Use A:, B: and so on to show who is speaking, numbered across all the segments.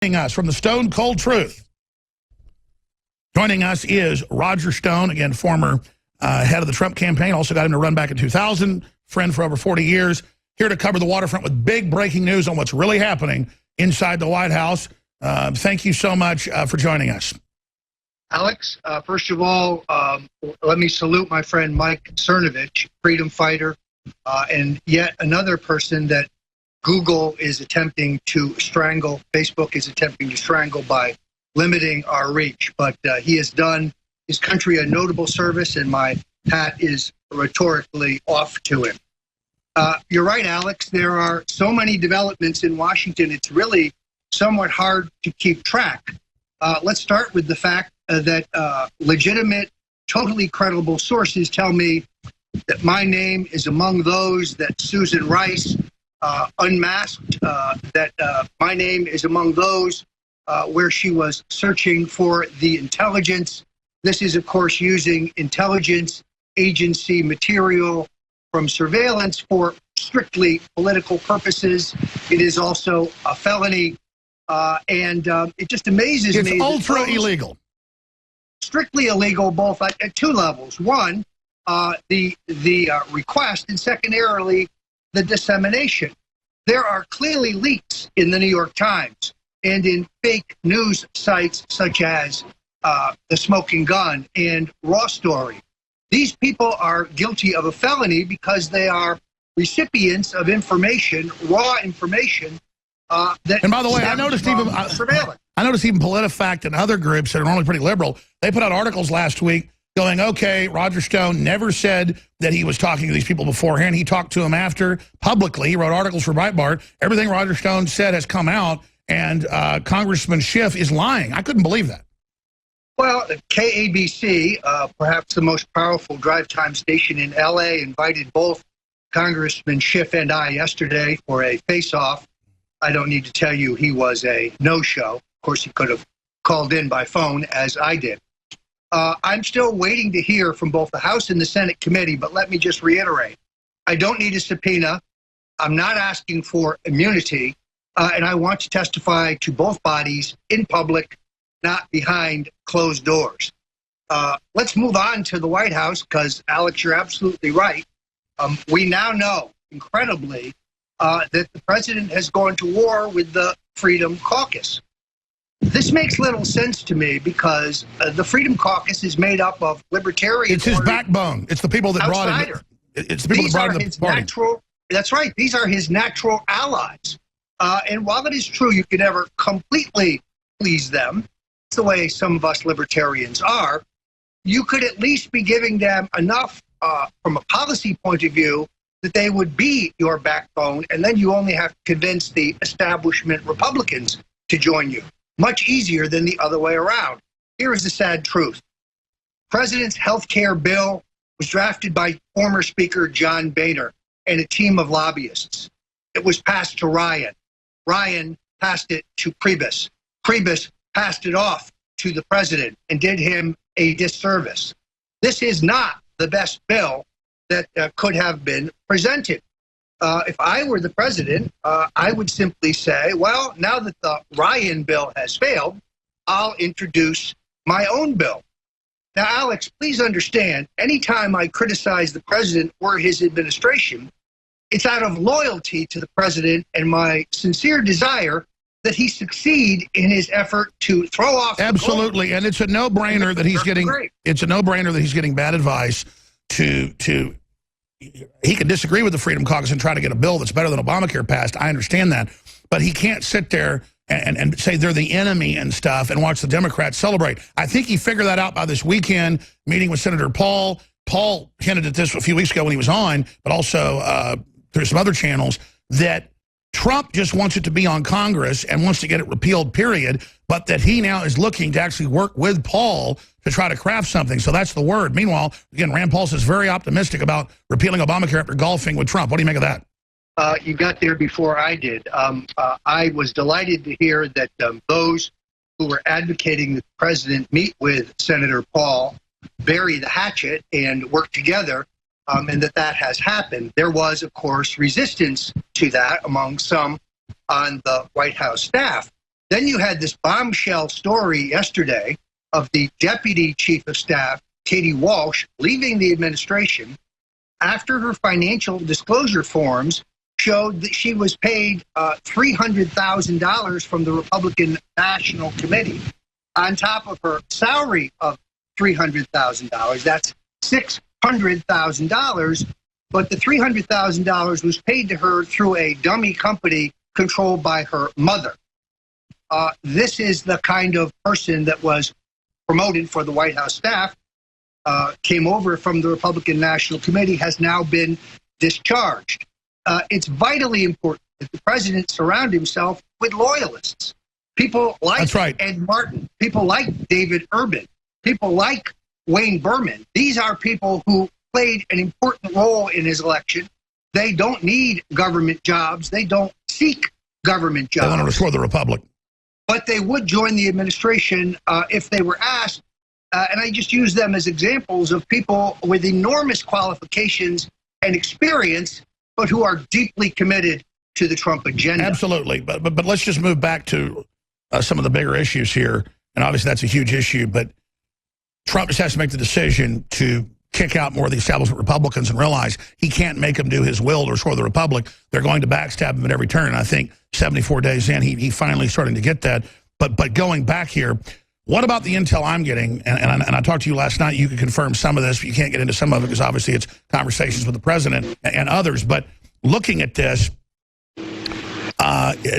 A: Us from the Stone Cold Truth. Joining us is Roger Stone, again, former head of the Trump campaign. Also got him to run back in 2000, friend for over 40 years. Here to cover the waterfront with big breaking news on what's really happening inside the White House. Thank you so much for joining us.
B: Alex, first of all, let me salute my friend Mike Cernovich, freedom fighter, and yet another person that Google is attempting to strangle, Facebook is attempting to strangle by limiting our reach. But he has done his country a notable service, and my hat is rhetorically off to him. You're right, Alex. There are so many developments in Washington, it's really somewhat hard to keep track. Let's start with the fact that legitimate, totally credible sources tell me that my name is among those that Susan Rice unmasked, that my name is among those where she was searching for the intelligence. This is, of course, using intelligence agency material from surveillance for strictly political purposes. It is also a felony, and it just amazes me.
A: It's ultra illegal.
B: Strictly illegal, both at two levels. One, the request, and secondarily, the dissemination. There are clearly leaks in the New York Times and in fake news sites such as The Smoking Gun and Raw Story. These people are guilty of a felony because they are recipients of information, raw information. That
A: and by the way, I noticed even PolitiFact and other groups that are normally pretty liberal, they put out articles last week going, okay, Roger Stone never said that he was talking to these people beforehand. He talked to them after publicly. He wrote articles for Breitbart. Everything Roger Stone said has come out, and Congressman Schiff is lying. I couldn't believe that.
B: Well, KABC, perhaps the most powerful drive time station in L.A., invited both Congressman Schiff and I yesterday for a face-off. I don't need to tell you he was a no-show. Of course, he could have called in by phone, as I did. I'm still waiting to hear from both the House and the Senate committee, but let me just reiterate. I don't need a subpoena. I'm not asking for immunity, and I want to testify to both bodies in public, not behind closed doors. Let's move on to the White House, because, Alex, you're absolutely right. We now know, incredibly, that the president has gone to war with the Freedom Caucus. This makes little sense to me because the Freedom Caucus is made up of libertarians.
A: It's his backbone. It's the people that brought him. It's the people that brought him the party.
B: That's right. These are his natural allies. And while it is true you can never completely please them, it's the way some of us libertarians are, you could at least be giving them enough from a policy point of view that they would be your backbone, and then you only have to convince the establishment Republicans to join you. Much easier than the other way around. Here is the sad truth. President's health care bill was drafted by former Speaker John Boehner and a team of lobbyists. It was passed to Ryan. Ryan passed it to Priebus. Priebus passed it off to the president and did him a disservice. This is not the best bill that could have been presented. If I were the president, I would simply say, well, now that the Ryan bill has failed, I'll introduce my own bill. Now, Alex, please understand, anytime I criticize the president or his administration, it's out of loyalty to the president and my sincere desire that he succeed in his effort to throw off.
A: Absolutely, and it's a no-brainer that he's getting. It's a no-brainer that he's getting bad advice to. He can disagree with the Freedom Caucus and try to get a bill that's better than Obamacare passed. I understand that. But he can't sit there and say they're the enemy and stuff and watch the Democrats celebrate. I think he figured that out by this weekend, meeting with Senator Paul. Paul hinted at this a few weeks ago when he was on, but also through some other channels, that Trump just wants it to be on Congress and wants to get it repealed, period, but that he now is looking to actually work with Paul to try to craft something. So that's the word. Meanwhile, again, Rand Paul is very optimistic about repealing Obamacare after golfing with Trump. What do you make of that?
B: You got there before I did. I was delighted to hear that those who were advocating that the president meet with Senator Paul, bury the hatchet, and work together, and that has happened. There was, of course, resistance to that among some on the White House staff. Then you had this bombshell story yesterday of the Deputy Chief of Staff, Katie Walsh, leaving the administration after her financial disclosure forms showed that she was paid $300,000 from the Republican National Committee on top of her salary of $300,000. That's $600,000, but the $300,000 was paid to her through a dummy company controlled by her mother. This is the kind of person that was promoted for the White House staff, came over from the Republican National Committee, has now been discharged. It's vitally important that the president surround himself with loyalists. People like Ed Martin, people like David Urban, people like Wayne Berman. These are people who played an important role in his election. They don't need government jobs. They don't seek government jobs.
A: They want to restore the republic.
B: But they would join the administration if they were asked. And I just use them as examples of people with enormous qualifications and experience, but who are deeply committed to the Trump agenda.
A: Absolutely. But let's just move back to some of the bigger issues here. And obviously that's a huge issue, but Trump just has to make the decision to kick out more of the establishment Republicans and realize he can't make them do his will to restore the republic. They're going to backstab him at every turn. And I think 74 days in, he finally starting to get that. But going back here, what about the intel I'm getting? And I talked to you last night. You could confirm some of this, but you can't get into some of it because obviously it's conversations with the president and others. But looking at this,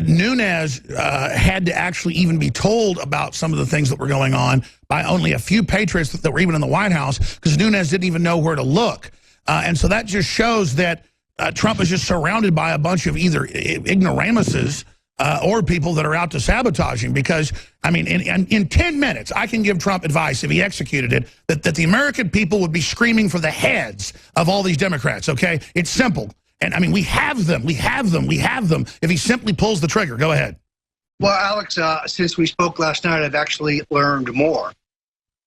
A: Nunes had to actually even be told about some of the things that were going on by only a few patriots that were even in the White House, because Nunes didn't even know where to look. And so that just shows that Trump is just surrounded by a bunch of either ignoramuses or people that are out to sabotage him. Because, I mean, in 10 minutes, I can give Trump advice, if he executed it, that the American people would be screaming for the heads of all these Democrats, okay? It's simple. And, I mean, we have them if he simply pulls the trigger. Go ahead.
B: Well, Alex, since we spoke last night, I've actually learned more.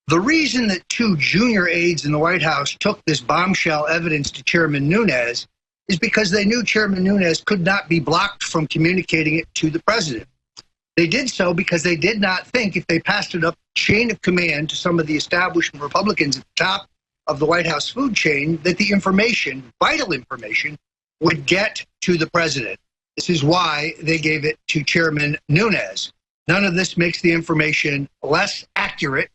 B: The reason that two junior aides in the White House took this bombshell evidence to Chairman Nunes is because they knew Chairman Nunes could not be blocked from communicating it to the president. They did so because they did not think if they passed it up chain of command to some of the establishment Republicans at the top of the White House food chain, that the information, vital information, would get to the president. This is why they gave it to Chairman Nunes. None of this makes the information less accurate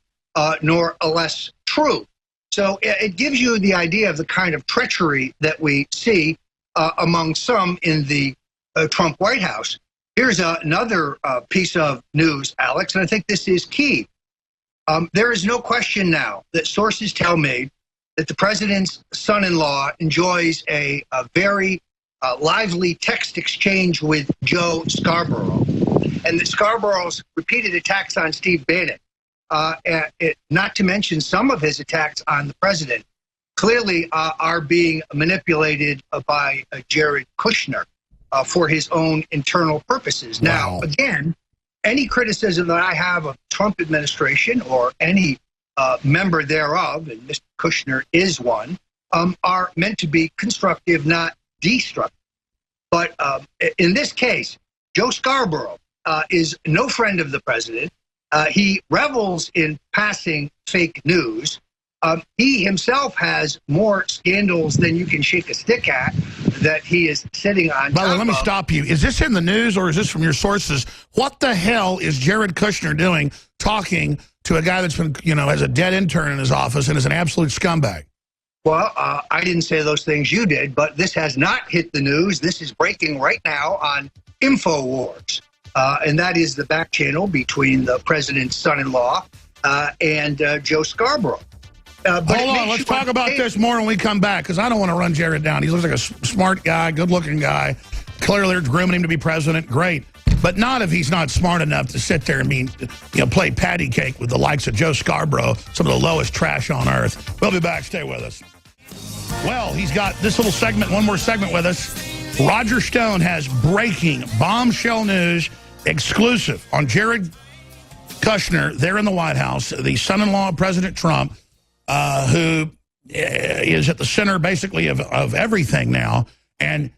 B: nor less true. So it gives you the idea of the kind of treachery that we see among some in the Trump White House. Here's another piece of news, Alex, and I think this is key. There is no question now that sources tell me that the president's son-in-law enjoys a very lively text exchange with Joe Scarborough, and that Scarborough's repeated attacks on Steve Bannon, not to mention some of his attacks on the president, clearly are being manipulated by Jared Kushner for his own internal purposes.
A: Wow.
B: Now, again, any criticism that I have of the Trump administration or any member thereof, and Mr. Kushner is one, are meant to be constructive, not destructive. But in this case, Joe Scarborough is no friend of the president. He revels in passing fake news. He himself has more scandals than you can shake a stick at that he is sitting on.
A: By the way, let me stop you. Is this in the news or is this from your sources? What the hell is Jared Kushner doing talking to a guy that's been, as a dead intern in his office and is an absolute scumbag?
B: Well, I didn't say those things you did, but this has not hit the news. This is breaking right now on InfoWars. And that is the back channel between the president's son-in-law and Joe Scarborough.
A: Hold on, let's talk about this more when we come back, because I don't want to run Jared down. He looks like a smart guy, good-looking guy. Clearly they're grooming him to be president. Great. But not if he's not smart enough to sit there and play patty cake with the likes of Joe Scarborough, some of the lowest trash on earth. We'll be back. Stay with us. Well, he's got this little segment, one more segment with us. Roger Stone has breaking bombshell news, exclusive on Jared Kushner there in the White House, the son-in-law of President Trump, who is at the center basically of everything now. And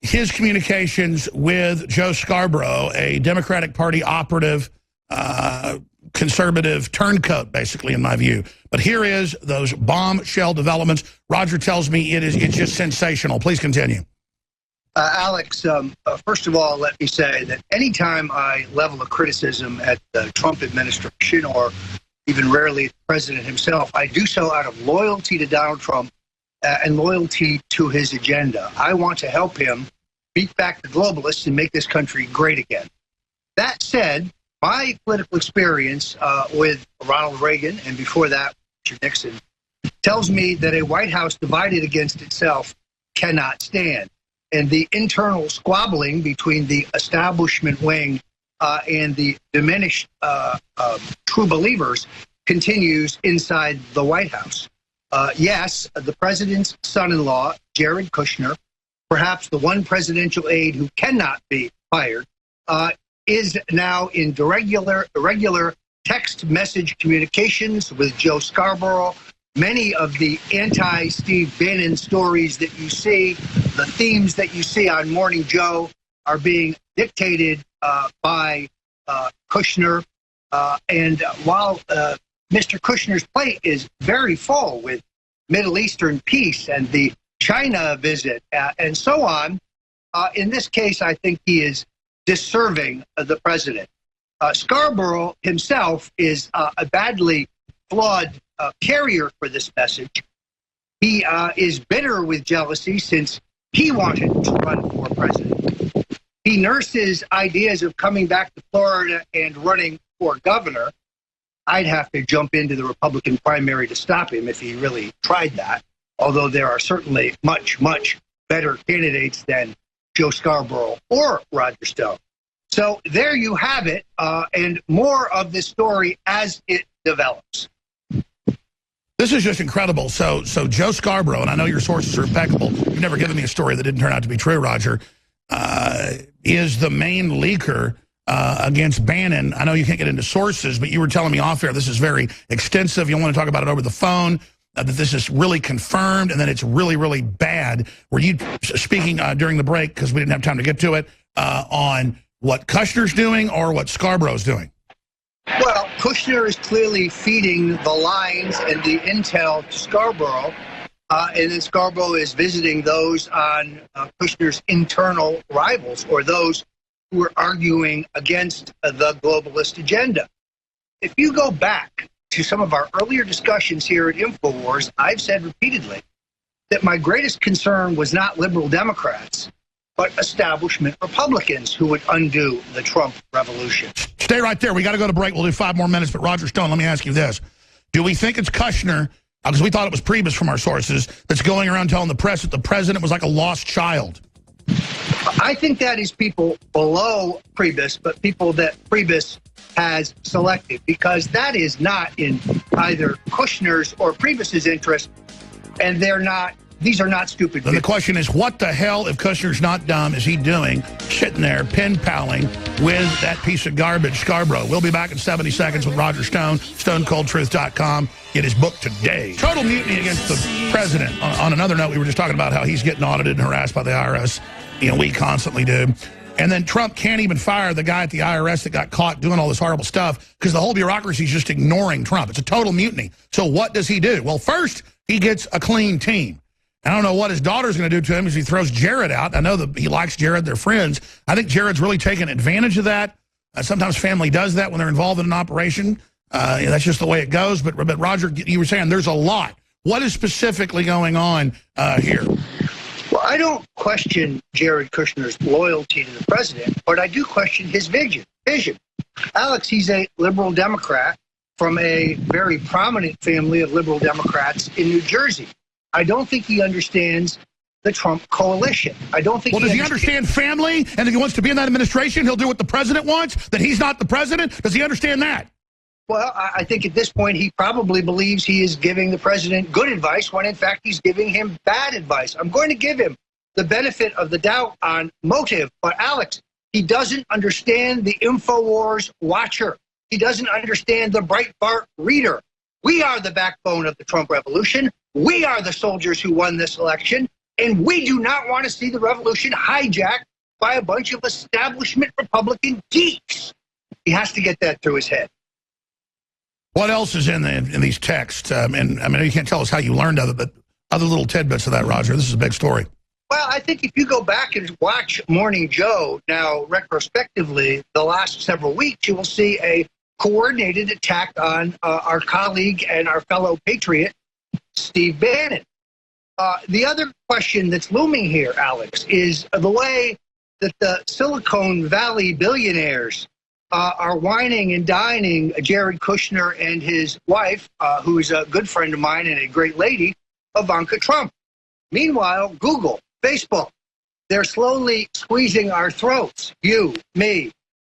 A: his communications with Joe Scarborough, a Democratic Party operative, conservative turncoat, basically, in my view. But here is those bombshell developments. Roger tells me it's just sensational. Please continue.
B: Alex, first of all, let me say that anytime I level a criticism at the Trump administration, or even rarely the president himself, I do so out of loyalty to Donald Trump and loyalty to his agenda. I want to help him beat back the globalists and make this country great again. That said, my political experience with Ronald Reagan, and before that, Richard Nixon, tells me that a White House divided against itself cannot stand. And the internal squabbling between the establishment wing and the diminished true believers continues inside the White House. Yes, the president's son-in-law, Jared Kushner, perhaps the one presidential aide who cannot be fired, is now in irregular text message communications with Joe Scarborough. Many of the anti-Steve Bannon stories that you see, the themes that you see on Morning Joe, are being dictated by Kushner. And while Mr. Kushner's plate is very full with Middle Eastern peace and the China visit and so on, in this case, I think he is disserving the president. Scarborough himself is a badly flawed carrier for this message. He is bitter with jealousy since he wanted to run for president. He nurses ideas of coming back to Florida and running for governor. I'd have to jump into the Republican primary to stop him if he really tried that, although there are certainly much, much better candidates than Joe Scarborough or Roger Stone. So there you have it, and more of this story as it develops.
A: This is just incredible. So Joe Scarborough, and I know your sources are impeccable. You've never given me a story that didn't turn out to be true, Roger, is the main leaker against Bannon. I know you can't get into sources, but you were telling me off air this is very extensive. You want to talk about it over the phone, that this is really confirmed, and that it's really, really bad. Were you speaking during the break, because we didn't have time to get to it, on what Kushner's doing or what Scarborough's doing?
B: Well, Kushner is clearly feeding the lines and the intel to Scarborough, and then Scarborough is visiting those on Kushner's internal rivals, or those who are arguing against the globalist agenda. If you go back to some of our earlier discussions here at InfoWars, I've said repeatedly that my greatest concern was not liberal Democrats, but establishment Republicans who would undo the Trump revolution.
A: Stay right there. We got to go to break. We'll do 5 more minutes. But Roger Stone, let me ask you this. Do we think it's Kushner, because we thought it was Priebus from our sources, that's going around telling the press that the president was like a lost child?
B: I think that is people below Priebus, but people that Priebus has selected, because that is not in either Kushner's or Priebus's interest, and these are not stupid people.
A: And the question is, what the hell, if Kushner's not dumb, is he doing sitting there pen-palling with that piece of garbage, Scarborough? We'll be back in 70 seconds with Roger Stone, StoneColdTruth.com. Get his book today. Total mutiny against the president. On another note, we were just talking about how he's getting audited and harassed by the IRS. You know, we constantly do. And then Trump can't even fire the guy at the IRS that got caught doing all this horrible stuff because the whole bureaucracy is just ignoring Trump. It's a total mutiny. So what does he do? Well, first, he gets a clean team. I don't know what his daughter's going to do to him as he throws Jared out. I know that he likes Jared. They're friends. I think Jared's really taken advantage of that. Sometimes family does that when they're involved in an operation. That's just the way it goes. But Roger, you were saying there's a lot. What is specifically going on here?
B: Well, I don't question Jared Kushner's loyalty to the president, but I do question his vision. Alex, he's a liberal Democrat from a very prominent family of liberal Democrats in New Jersey. I don't think he understands the Trump coalition. I don't think. Well,
A: does he understand family? And if he wants to be in that administration, he'll do what the president wants? That he's not the president? Does he understand that?
B: Well, I think at this point he probably believes he is giving the president good advice when in fact he's giving him bad advice. I'm going to give him the benefit of the doubt on motive, but Alex, he doesn't understand the InfoWars watcher. He doesn't understand the Breitbart reader. We are the backbone of the Trump revolution. We are the soldiers who won this election. And we do not want to see the revolution hijacked by a bunch of establishment Republican geeks. He has to get that through his head.
A: What else is in these texts? And I mean, you can't tell us how you learned of it, but other little tidbits of that, Roger. This is a big story.
B: Well, I think if you go back and watch Morning Joe now retrospectively the last several weeks, you will see a coordinated attack on our colleague and our fellow patriot, Steve Bannon. The other question that's looming here, Alex, is the way that the Silicon Valley billionaires are whining and dining Jared Kushner and his wife, who is a good friend of mine and a great lady, Ivanka Trump. Meanwhile, Google, Facebook, they're slowly squeezing our throats. You, me,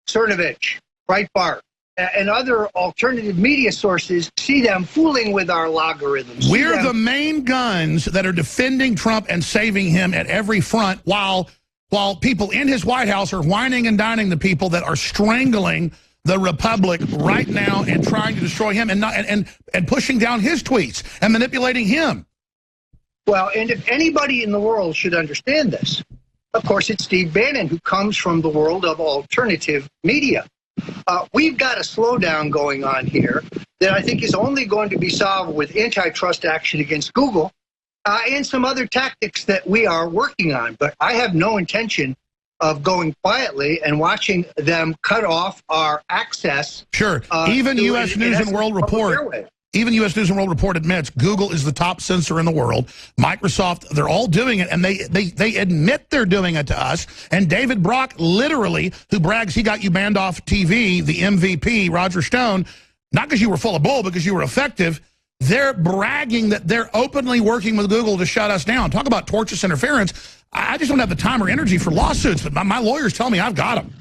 B: Cernovich, Breitbart, and other alternative media sources see them fooling with our logarithms.
A: We're the main guns that are defending Trump and saving him at every front, while people in his White House are whining and dining the people that are strangling the Republic right now and trying to destroy him and pushing down his tweets and manipulating him.
B: Well, and if anybody in the world should understand this, of course, it's Steve Bannon, who comes from the world of alternative media. We've got a slowdown going on here that I think is only going to be solved with antitrust action against Google and some other tactics that we are working on. But I have no intention of going quietly and watching them cut off our access.
A: Sure. Even U.S. News and World Report. Even U.S. News and World Report admits Google is the top censor in the world. Microsoft, they're all doing it, and they admit they're doing it to us. And David Brock, literally, who brags he got you banned off TV, the MVP, Roger Stone, not because you were full of bull, because you were effective, they're bragging that they're openly working with Google to shut us down. Talk about tortious interference. I just don't have the time or energy for lawsuits, but my lawyers tell me I've got them.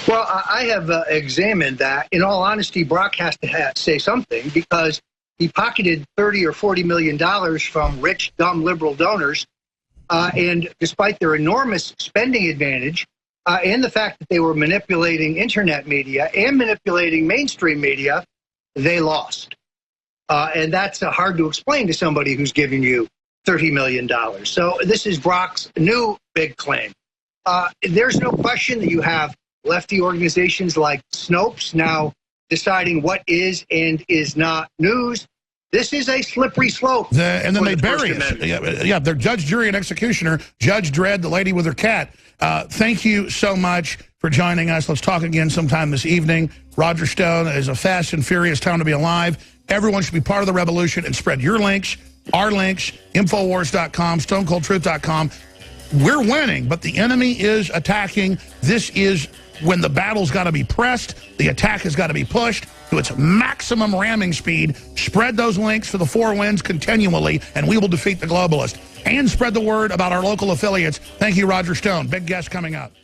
B: Well, I have examined that. In all honesty, Brock has to say something because he pocketed $30 or $40 million from rich, dumb liberal donors. And despite their enormous spending advantage and the fact that they were manipulating internet media and manipulating mainstream media, they lost. And that's hard to explain to somebody who's giving you $30 million. So this is Brock's new big claim. There's no question that you have lefty organizations like Snopes now deciding what is and is not news. This is a slippery slope.
A: And then they bury us. Yeah, they're judge, jury, and executioner. Judge Dredd, the lady with her cat. Thank you so much for joining us. Let's talk again sometime this evening. Roger Stone is a fast and furious time to be alive. Everyone should be part of the revolution and spread your links, our links, InfoWars.com, StoneColdTruth.com. We're winning, but the enemy is attacking. This is when the battle's got to be pressed, the attack has got to be pushed to its maximum ramming speed. Spread those links for the 4 winds continually, and we will defeat the globalists. And spread the word about our local affiliates. Thank you, Roger Stone. Big guest coming up.